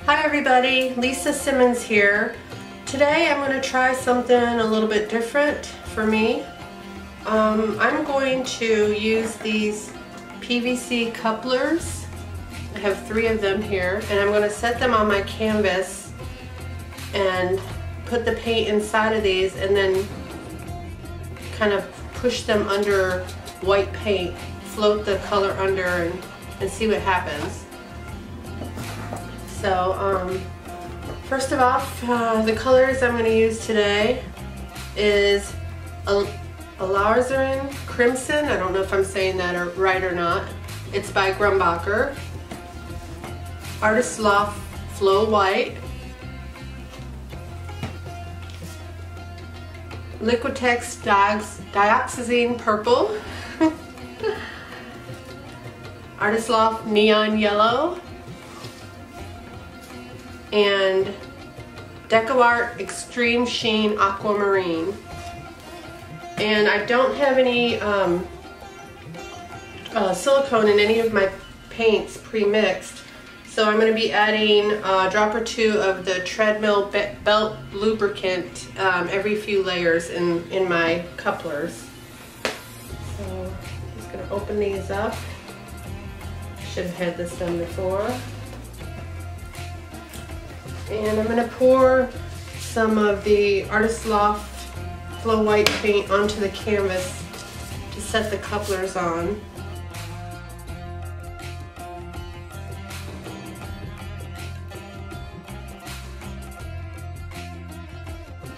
Hi everybody, Lisa Simmons here. Today I'm going to try something a little bit different for me. I'm going to use these PVC couplers. I have 3 of them here, and I'm going to set them on my canvas and put the paint inside of these and then kind of push them under white paint, float the color under and see what happens. So first of all, the colors I'm going to use today is Alizarin Crimson. I don't know if I'm saying that right or not. It's by Grumbacher. Loft Flow White. Liquitex Dioxazine Purple. Loft Neon Yellow. And DecoArt Extreme Sheen Aquamarine. And I don't have any silicone in any of my paints pre-mixed, so I'm going to be adding a drop or 2 of the treadmill belt lubricant every few layers in my couplers. So I'm just going to open these up. Should have had this done before. And I'm going to pour some of the Loft Flow White paint onto the canvas to set the couplers on.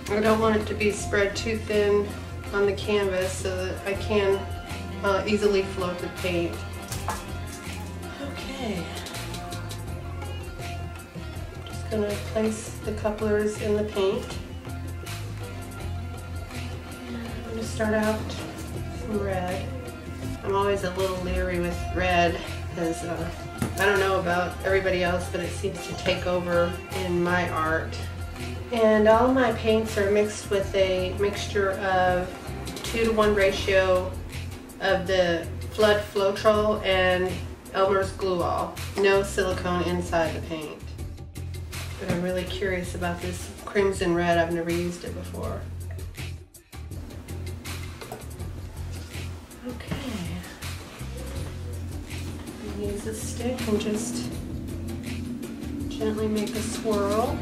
I don't want it to be spread too thin on the canvas so that I can easily float the paint. Okay. Going to place the couplers in the paint. I'm going to start out with some red. I'm always a little leery with red because I don't know about everybody else, but it seems to take over in my art. And all my paints are mixed with a mixture of 2-to-1 ratio of the Floetrol and Elmer's glue all. No silicone inside the paint. But I'm really curious about this crimson red. I've never used it before. Okay. Use a stick and just gently make a swirl.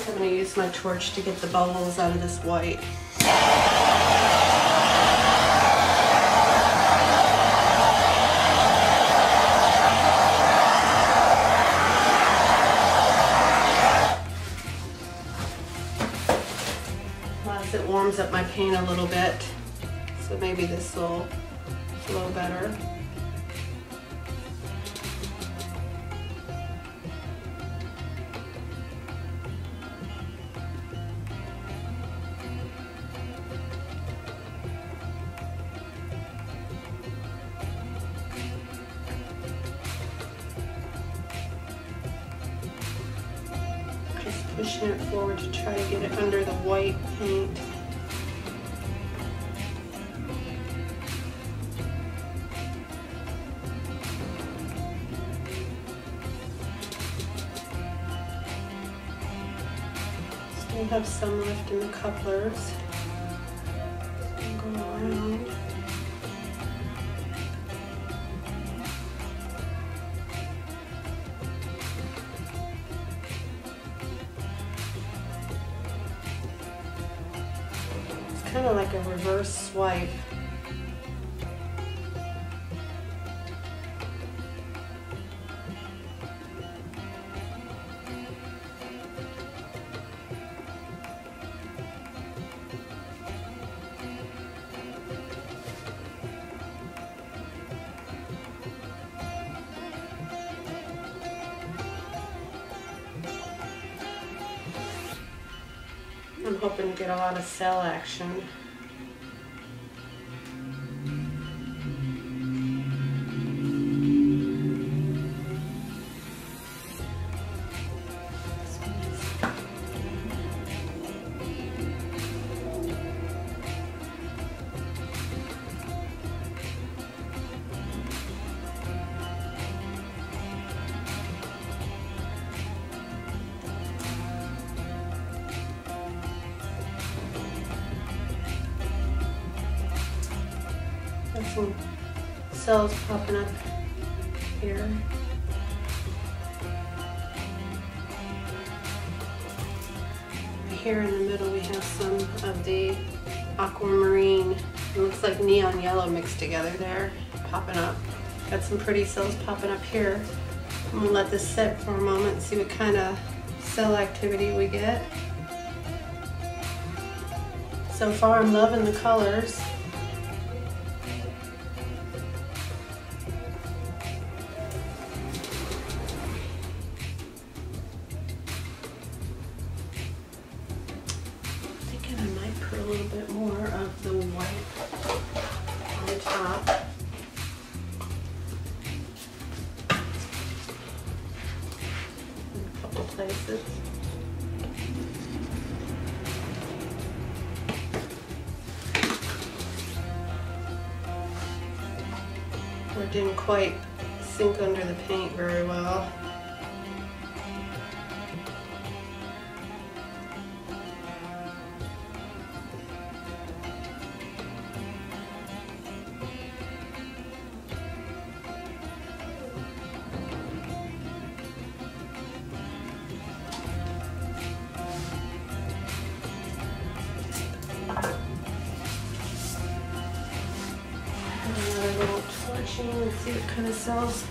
I'm going to use my torch to get the bubbles out of this white. As it warms up my paint a little bit, so maybe this will flow better. Pushing it forward to try to get it under the white paint. Still have some left in the couplers. Go around. Kind of like a reverse swipe. I'm hoping to get a lot of cell action. some cells popping up here. Here in the middle we have some of the Aquamarine. It looks like neon yellow mixed together there, popping up. Got some pretty cells popping up here. I'm gonna let this sit for a moment and see what kind of cell activity we get. So far I'm loving the colors. Thinking I might put a little bit more of the white on the top. In a couple places. It didn't quite sink under the paint very well. Another little torching and see what kind of cells.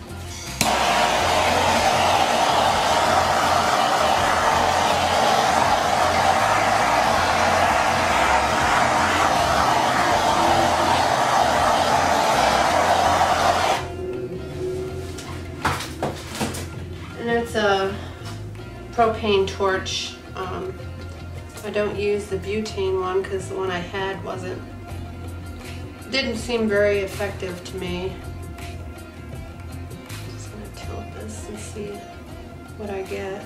And it's a propane torch. I don't use the butane one because the one I had didn't seem very effective to me. Just gonna tilt this and see what I get.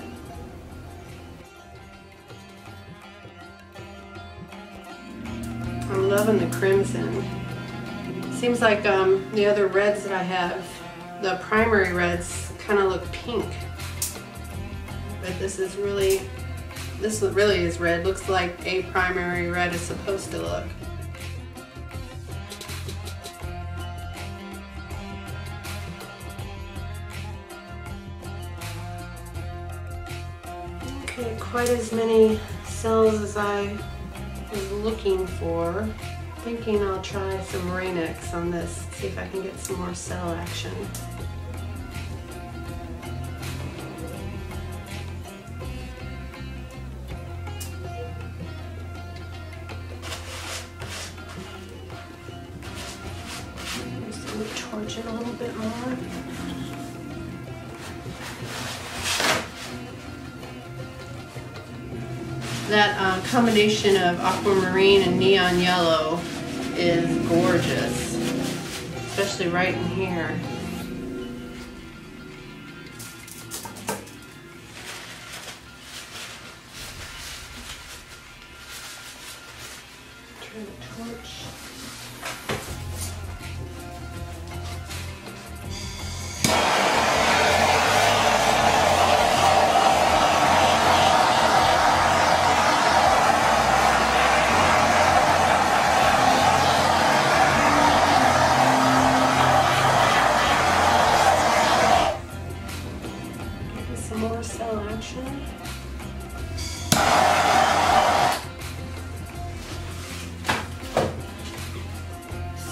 I'm loving the crimson. Seems like the other reds that I have, the primary reds, kind of look pink. But this really is red. Looks like a primary red is supposed to look. Okay, quite as many cells as I was looking for. Thinking I'll try some Rain-X on this, see if I can get some more cell action. Torch it a little bit more. That combination of aquamarine and neon yellow is gorgeous, especially right in here. Turn the torch.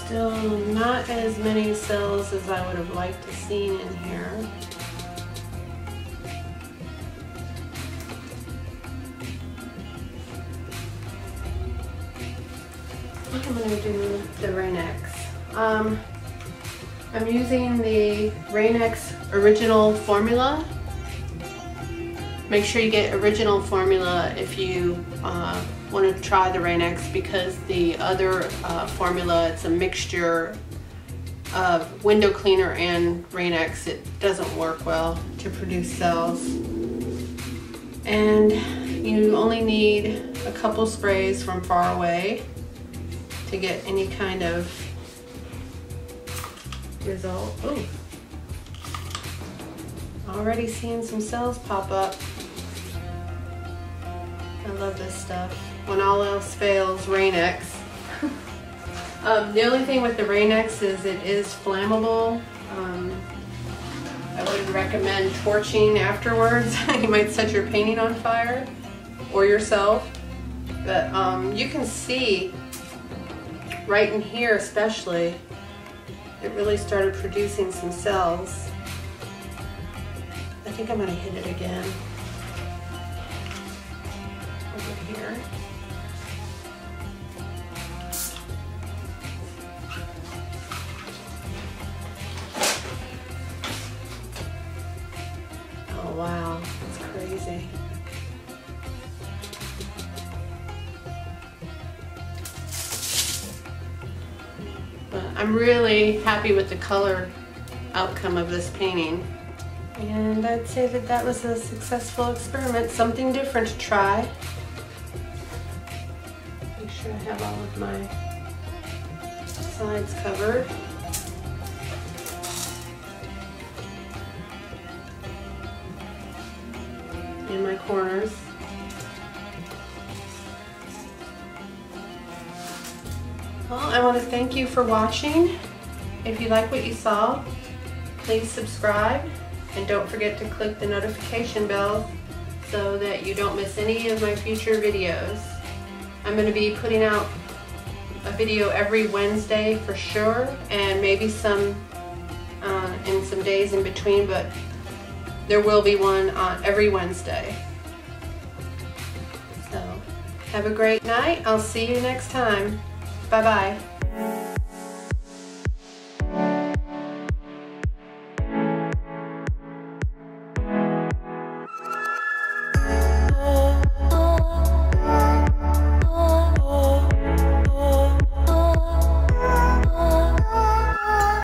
Still not as many cells as I would have liked to see in here. I think I'm going to do the Rain-X. I'm using the Rain-X original formula. Make sure you get original formula if you want to try the Rain-X, because the other formula, it's a mixture of window cleaner and Rain-X. It doesn't work well to produce cells. And you only need a couple sprays from far away to get any kind of result. Ooh. Already seeing some cells pop up. I love this stuff. When all else fails, Rain-X. The only thing with the Rain-X is it is flammable. I wouldn't recommend torching afterwards. You might set your painting on fire or yourself. But you can see right in here especially, it really started producing some cells. I think I'm going to hit it again over here. Oh wow, that's crazy. But I'm really happy with the color outcome of this painting. And I'd say that that was a successful experiment, something different to try. Make sure I have all of my sides covered. And my corners. Well, I want to thank you for watching. If you like what you saw, please subscribe and don't forget to click the notification bell so that you don't miss any of my future videos. I'm going to be putting out a video every Wednesday for sure, and maybe some in some days in between, but there will be one on every Wednesday. So have a great night. I'll see you next time. Bye-bye.